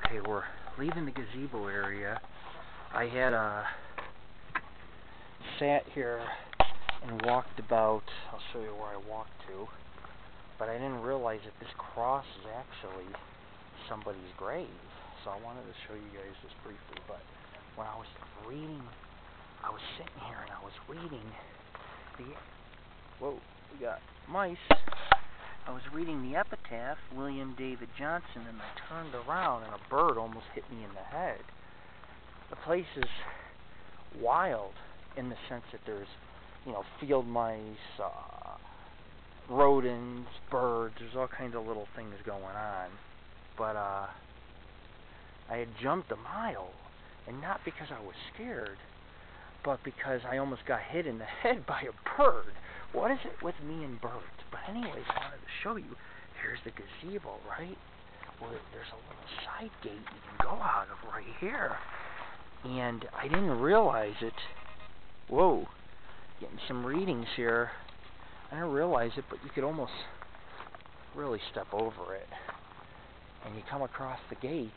Okay, we're leaving the gazebo area. I had sat here and walked about, I'll show you where I walked to, but I didn't realize that this cross is actually somebody's grave. So I wanted to show you guys this briefly, but when I was reading, I was sitting here and I was reading whoa, we got mice. I was reading the epitaph, William David Johnson, and I turned around and a bird almost hit me in the head. The place is wild in the sense that there's, field mice, rodents, birds, there's all kinds of little things going on. But I had jumped a mile, and not because I was scared, but because I almost got hit in the head by a bird. What is it with me and birds? But anyways, I wanted to show you, here's the gazebo, right? Well, there's a little side gate you can go out of right here. And I didn't realize it. Whoa, getting some readings here. I didn't realize it, but you could almost really step over it. And you come across the gate,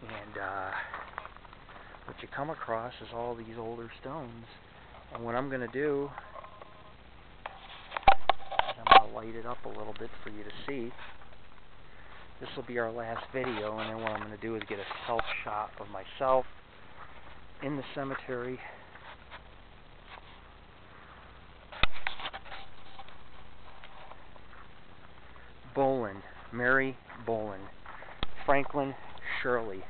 and what you come across is all these older stones. And what I'm going to do is I'm going to light it up a little bit for you to see. This will be our last video, and then what I'm going to do is get a self-shot of myself in the cemetery. Bolin, Mary Bolin, Franklin Shirley.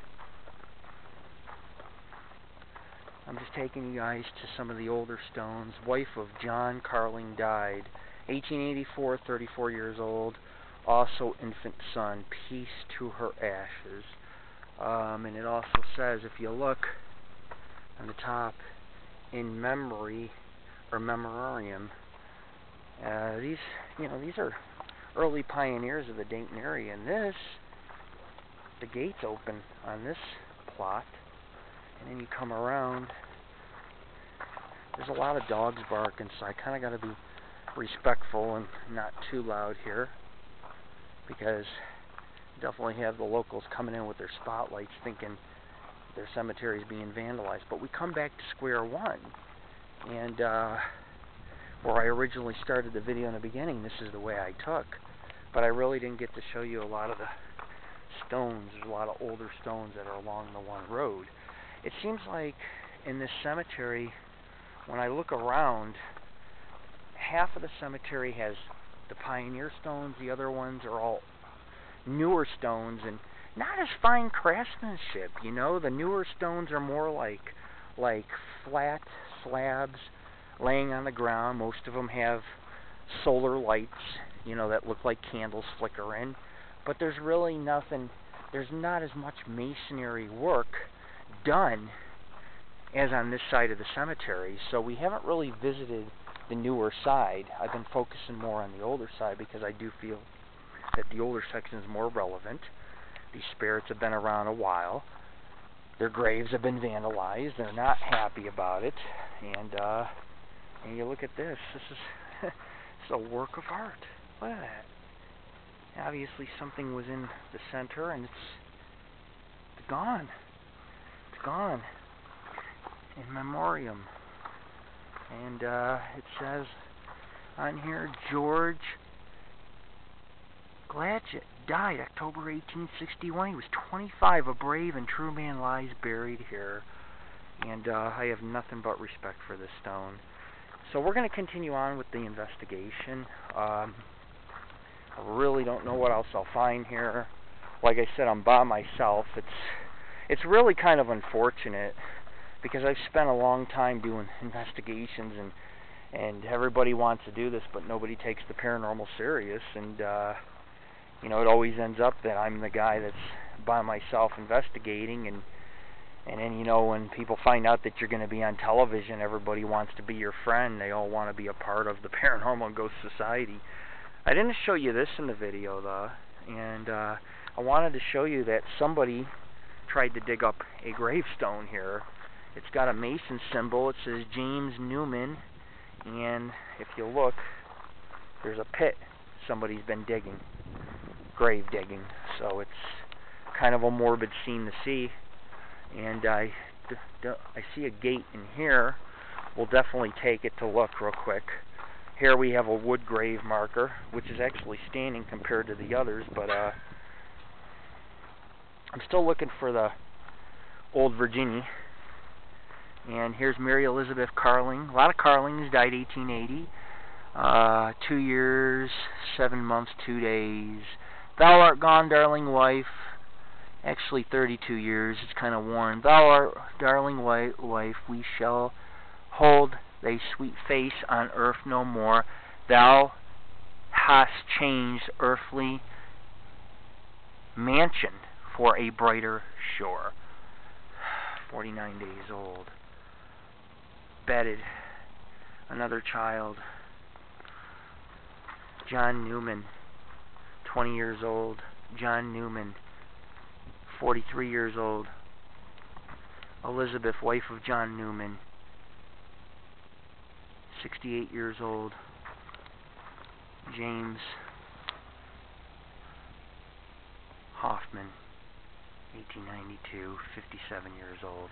I'm just taking you guys to some of the older stones. Wife of John Carling died, 1884, 34 years old. Also infant son, peace to her ashes. And it also says, if you look on the top, in memory or memoriam, these are early pioneers of the Dayton area. And the gate's open on this plot. And then you come around, there's a lot of dogs barking, so I kind of got to be respectful and not too loud here, because you definitely have the locals coming in with their spotlights thinking their cemetery is being vandalized. But we come back to square one, and where I originally started the video in the beginning, this is the way I took, but I really didn't get to show you a lot of the stones. There's a lot of older stones that are along the one road. It seems like in this cemetery, when I look around, half of the cemetery has the pioneer stones, the other ones are all newer stones and not as fine craftsmanship, The newer stones are more like flat slabs laying on the ground. Most of them have solar lights, that look like candles flickering. But there's really nothing, there's not as much masonry work done as on this side of the cemetery, so we haven't really visited the newer side. I've been focusing more on the older side because I do feel that the older section is more relevant. These spirits have been around a while. Their graves have been vandalized. They're not happy about it. And you look at this. This is it's a work of art. Look at that. Obviously something was in the center, and it's gone. Gone in memoriam. And it says on here, George Gladgett died October 1861. He was 25. A brave and true man lies buried here. And I have nothing but respect for this stone. So we're going to continue on with the investigation. I really don't know what else I'll find here. Like I said, I'm by myself. It's really kind of unfortunate because I've spent a long time doing investigations, and everybody wants to do this, but nobody takes the paranormal serious, and it always ends up that I'm the guy that's by myself investigating, and then when people find out that you're going to be on television, everybody wants to be your friend. They all want to be a part of the Paranormal Ghost Society. I didn't show you this in the video though, and I wanted to show you that somebody tried to dig up a gravestone here. It's got a Mason symbol. It says James Newman, and if you look, there's a pit somebody's been digging, grave digging. So it's kind of a morbid scene to see. And I see a gate in here. We'll definitely take it to look real quick. Here we have a wood grave marker, which is actually standing compared to the others, but I'm still looking for the Old Virginie. And here's Mary Elizabeth Carling. A lot of Carlings, died 1880. 2 years, 7 months, 2 days. Thou art gone, darling wife. Actually 32 years, it's kind of worn. Thou art, darling wife, we shall hold thy sweet face on earth no more. Thou hast changed earthly mansion for a brighter shore. 49 days old. Bedded. Another child. John Newman, 20 years old. John Newman, 43 years old. Elizabeth, wife of John Newman, 68 years old. James Hoffman, 1892, 57 years old.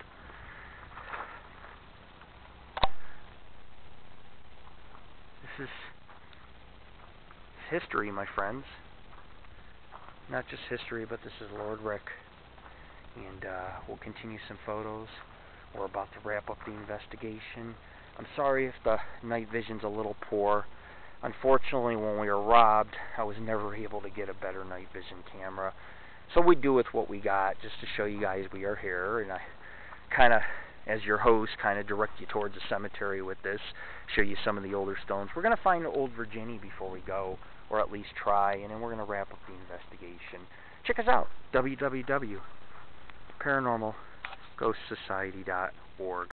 This is history, my friends. Not just history, but this is Lord Rick. And we'll continue some photos. We're about to wrap up the investigation. I'm sorry if the night vision's a little poor. Unfortunately, when we were robbed, I was never able to get a better night vision camera. So we do with what we got, just to show you guys we are here. And I kind of, as your host, kind of direct you towards the cemetery with this, show you some of the older stones. We're going to find Old Virginie before we go, or at least try, and then we're going to wrap up the investigation. Check us out, www.paranormalghostsociety.org.